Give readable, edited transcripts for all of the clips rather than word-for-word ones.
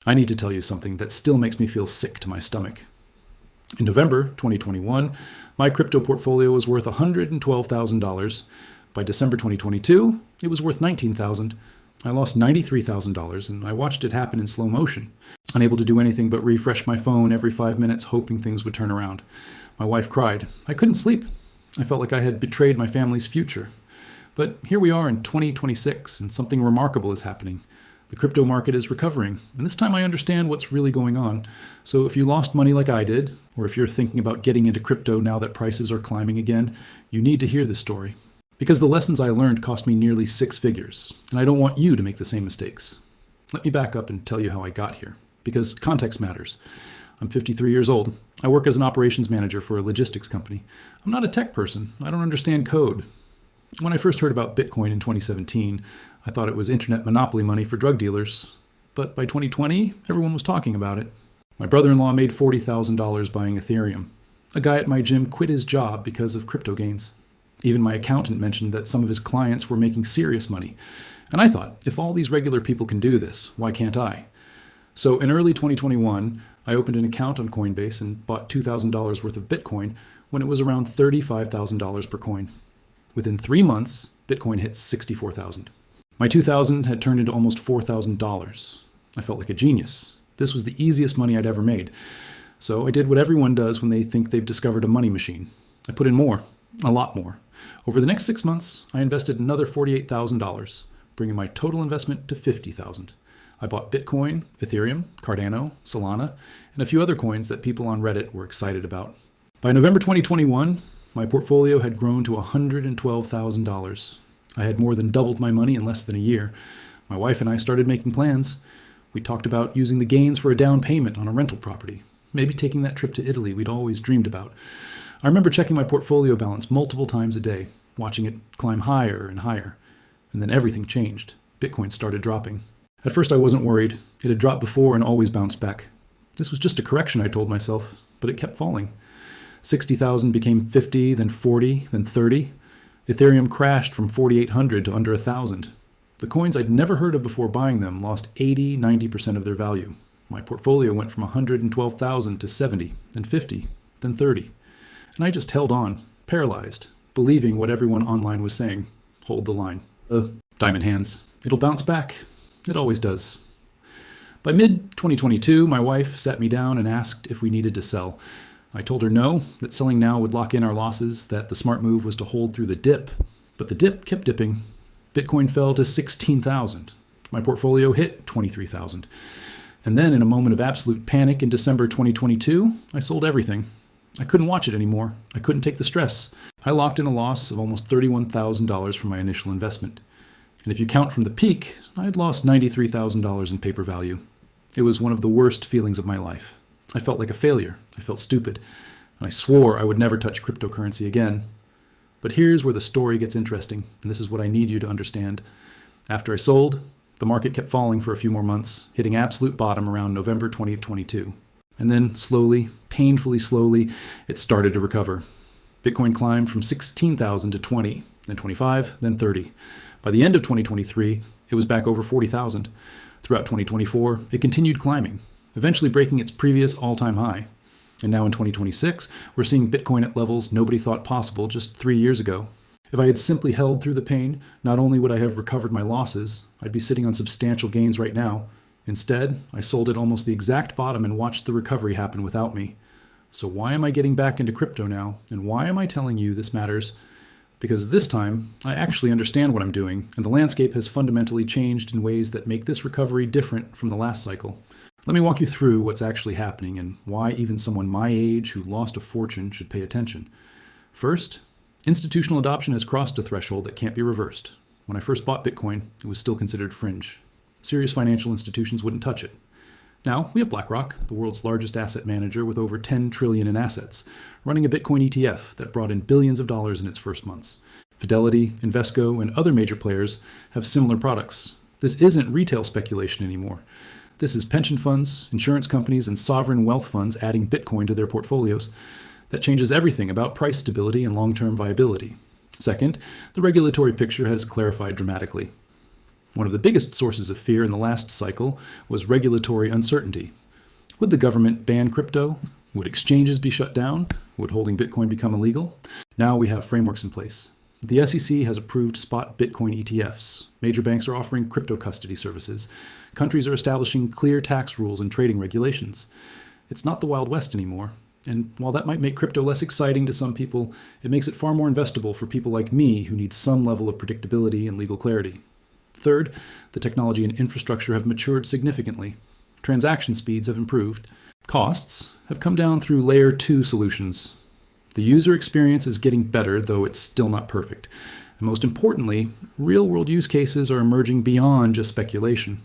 I need to tell you something that still makes me feel sick to my stomach. In November 2021, my crypto portfolio was worth $112,000. By December 2022, it was worth $19,000. I lost $93,000, and I watched it happen in slow motion, unable to do anything but refresh my phone every 5 minutes, hoping things would turn around. My wife cried. I couldn't sleep. I felt like I had betrayed my family's future. But here we are in 2026, and something remarkable is happening. The crypto market is recovering, and this time I understand what's really going on. So if you lost money like I did, or if you're thinking about getting into crypto now that prices are climbing again, you need to hear this story. Because the lessons I learned cost me nearly 6 figures, and I don't want you to make the same mistakes. Let me back up and tell you how I got here, because context matters. I'm 53 years old. I work as an operations manager for a logistics company. I'm not a tech person. I don't understand code. When I first heard about Bitcoin in 2017, I thought it was internet monopoly money for drug dealers. But by 2020, everyone was talking about it. My brother-in-law made $40,000 buying Ethereum. A guy at my gym quit his job because of crypto gains. Even my accountant mentioned that some of his clients were making serious money. And I thought, if all these regular people can do this, why can't I? So in early 2021, I opened an account on Coinbase and bought $2,000 worth of Bitcoin when it was around $35,000 per coin. Within 3 months, Bitcoin hit $64,000. My $2,000 had turned into almost $4,000. I felt like a genius. This was the easiest money I'd ever made. So I did what everyone does when they think they've discovered a money machine. I put in more, a lot more. Over the next 6 months, I invested another $48,000, bringing my total investment to $50,000. I bought Bitcoin, Ethereum, Cardano, Solana, and a few other coins that people on Reddit were excited about. By November 2021, my portfolio had grown to $112,000. I had more than doubled my money in less than a year. My wife and I started making plans. We talked about using the gains for a down payment on a rental property, maybe taking that trip to Italy we'd always dreamed about. I remember checking my portfolio balance multiple times a day, watching it climb higher and higher. And then everything changed. Bitcoin started dropping. At first I wasn't worried. It had dropped before and always bounced back. This was just a correction, I told myself, but it kept falling. 60,000 became 50, then 40, then 30. Ethereum crashed from 4,800 to under 1,000. The coins I'd never heard of before buying them lost 80-90% of their value. My portfolio went from 112,000 to 70, then 50, then 30. And I just held on, paralyzed, believing what everyone online was saying. Hold the line. Diamond hands. It'll bounce back. It always does. By mid-2022, my wife sat me down and asked if we needed to sell. I told her no, that selling now would lock in our losses, that the smart move was to hold through the dip. But the dip kept dipping. Bitcoin fell to 16,000. My portfolio hit 23,000. And then in a moment of absolute panic in December 2022, I sold everything. I couldn't watch it anymore. I couldn't take the stress. I locked in a loss of almost $31,000 from my initial investment. And if you count from the peak, I had lost $93,000 in paper value. It was one of the worst feelings of my life. I felt like a failure. I felt stupid. And I swore I would never touch cryptocurrency again. But here's where the story gets interesting, and this is what I need you to understand. After I sold, the market kept falling for a few more months, hitting absolute bottom around November 2022. And then slowly, painfully slowly, it started to recover. Bitcoin climbed from 16,000 to 20, then 25, then 30. By the end of 2023, it was back over 40,000. Throughout 2024, it continued climbing, eventually breaking its previous all-time high. And now in 2026, we're seeing Bitcoin at levels nobody thought possible just 3 years ago. If I had simply held through the pain, not only would I have recovered my losses, I'd be sitting on substantial gains right now. Instead, I sold at almost the exact bottom and watched the recovery happen without me. So why am I getting back into crypto now? And why am I telling you this matters? Because this time, I actually understand what I'm doing, and the landscape has fundamentally changed in ways that make this recovery different from the last cycle. Let me walk you through what's actually happening and why even someone my age who lost a fortune should pay attention. First, institutional adoption has crossed a threshold that can't be reversed. When I first bought Bitcoin, it was still considered fringe. Serious financial institutions wouldn't touch it. Now, we have BlackRock, the world's largest asset manager with over $10 trillion in assets, running a Bitcoin ETF that brought in billions of dollars in its first months. Fidelity, Invesco, and other major players have similar products. This isn't retail speculation anymore. This is pension funds, insurance companies, and sovereign wealth funds adding Bitcoin to their portfolios. That changes everything about price stability and long-term viability. Second, the regulatory picture has clarified dramatically. One of the biggest sources of fear in the last cycle was regulatory uncertainty. Would the government ban crypto? Would exchanges be shut down? Would holding Bitcoin become illegal? Now we have frameworks in place. The SEC has approved spot Bitcoin ETFs. Major banks are offering crypto custody services. Countries are establishing clear tax rules and trading regulations. It's not the Wild West anymore. And while that might make crypto less exciting to some people, it makes it far more investable for people like me who need some level of predictability and legal clarity. Third, the technology and infrastructure have matured significantly. Transaction speeds have improved. Costs have come down through layer 2 solutions. The user experience is getting better, though it's still not perfect. And most importantly, real-world use cases are emerging beyond just speculation.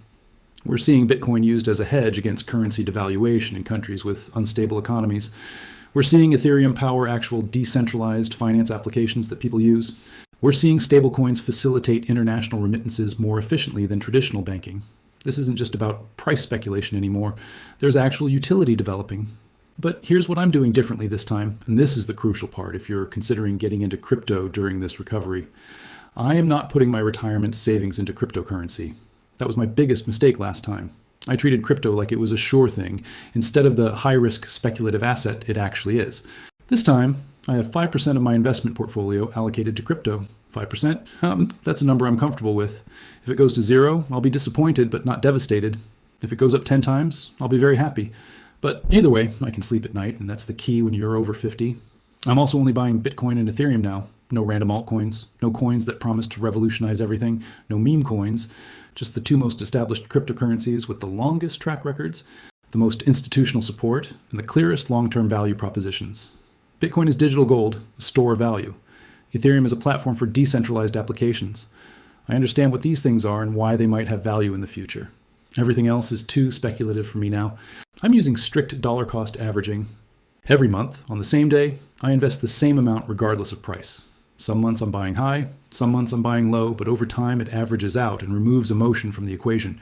We're seeing Bitcoin used as a hedge against currency devaluation in countries with unstable economies. We're seeing Ethereum power actual decentralized finance applications that people use. We're seeing stablecoins facilitate international remittances more efficiently than traditional banking. This isn't just about price speculation anymore. There's actual utility developing. But here's what I'm doing differently this time, and this is the crucial part if you're considering getting into crypto during this recovery. I am not putting my retirement savings into cryptocurrency. That was my biggest mistake last time. I treated crypto like it was a sure thing, instead of the high-risk speculative asset it actually is. This time, I have 5% of my investment portfolio allocated to crypto. 5%? That's a number I'm comfortable with. If it goes to 0, I'll be disappointed but not devastated. If it goes up 10 times, I'll be very happy. But either way, I can sleep at night, and that's the key when you're over 50. I'm also only buying Bitcoin and Ethereum now. No random altcoins, no coins that promise to revolutionize everything, no meme coins, just the 2 most established cryptocurrencies with the longest track records, the most institutional support, and the clearest long-term value propositions. Bitcoin is digital gold, a store of value. Ethereum is a platform for decentralized applications. I understand what these things are and why they might have value in the future. Everything else is too speculative for me now. I'm using strict dollar cost averaging. Every month, on the same day, I invest the same amount regardless of price. Some months I'm buying high, some months I'm buying low, but over time it averages out and removes emotion from the equation.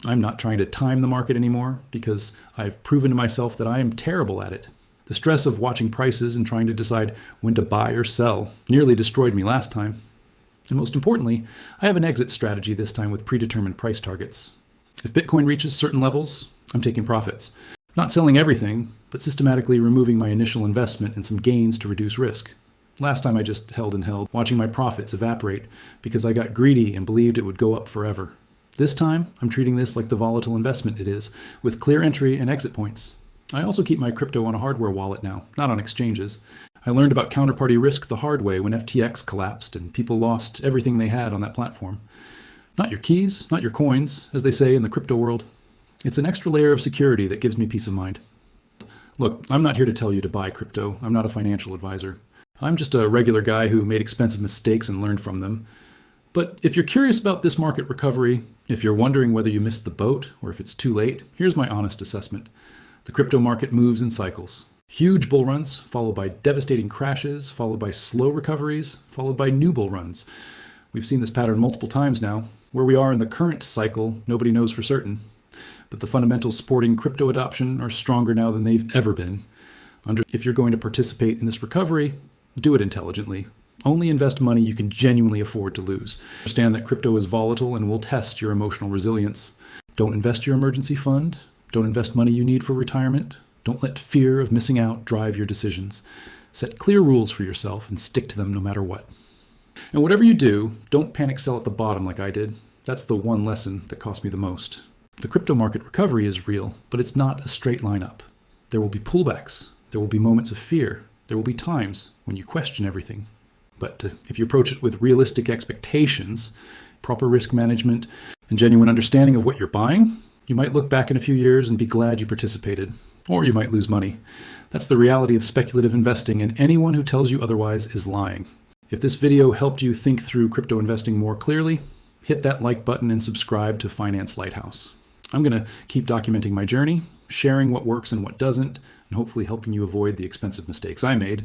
I'm not trying to time the market anymore because I've proven to myself that I am terrible at it. The stress of watching prices and trying to decide when to buy or sell nearly destroyed me last time. And most importantly, I have an exit strategy this time with predetermined price targets. If Bitcoin reaches certain levels, I'm taking profits. Not selling everything, but systematically removing my initial investment and some gains to reduce risk. Last time I just held, watching my profits evaporate because I got greedy and believed it would go up forever. This time, I'm treating this like the volatile investment it is, with clear entry and exit points. I also keep my crypto on a hardware wallet now, not on exchanges. I learned about counterparty risk the hard way when FTX collapsed and people lost everything they had on that platform. Not your keys, not your coins, as they say in the crypto world. It's an extra layer of security that gives me peace of mind. Look, I'm not here to tell you to buy crypto. I'm not a financial advisor. I'm just a regular guy who made expensive mistakes and learned from them. But if you're curious about this market recovery, if you're wondering whether you missed the boat or if it's too late, here's my honest assessment. The crypto market moves in cycles. Huge bull runs, followed by devastating crashes, followed by slow recoveries, followed by new bull runs. We've seen this pattern multiple times now. Where we are in the current cycle, nobody knows for certain. But the fundamentals supporting crypto adoption are stronger now than they've ever been. If you're going to participate in this recovery, do it intelligently. Only invest money you can genuinely afford to lose. Understand that crypto is volatile and will test your emotional resilience. Don't invest your emergency fund. Don't invest money you need for retirement. Don't let fear of missing out drive your decisions. Set clear rules for yourself and stick to them no matter what. And whatever you do, don't panic sell at the bottom like I did. That's the one lesson that cost me the most. The crypto market recovery is real, but it's not a straight line up. There will be pullbacks. There will be moments of fear. There will be times when you question everything. But if you approach it with realistic expectations, proper risk management, and genuine understanding of what you're buying, you might look back in a few years and be glad you participated. Or you might lose money. That's the reality of speculative investing, and anyone who tells you otherwise is lying. If this video helped you think through crypto investing more clearly, hit that like button and subscribe to Finance Lighthouse. I'm going to keep documenting my journey, sharing what works and what doesn't, and hopefully helping you avoid the expensive mistakes I made.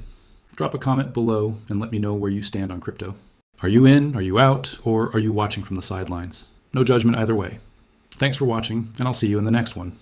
Drop a comment below and let me know where you stand on crypto. Are you in, are you out, or are you watching from the sidelines? No judgment either way. Thanks for watching, and I'll see you in the next one.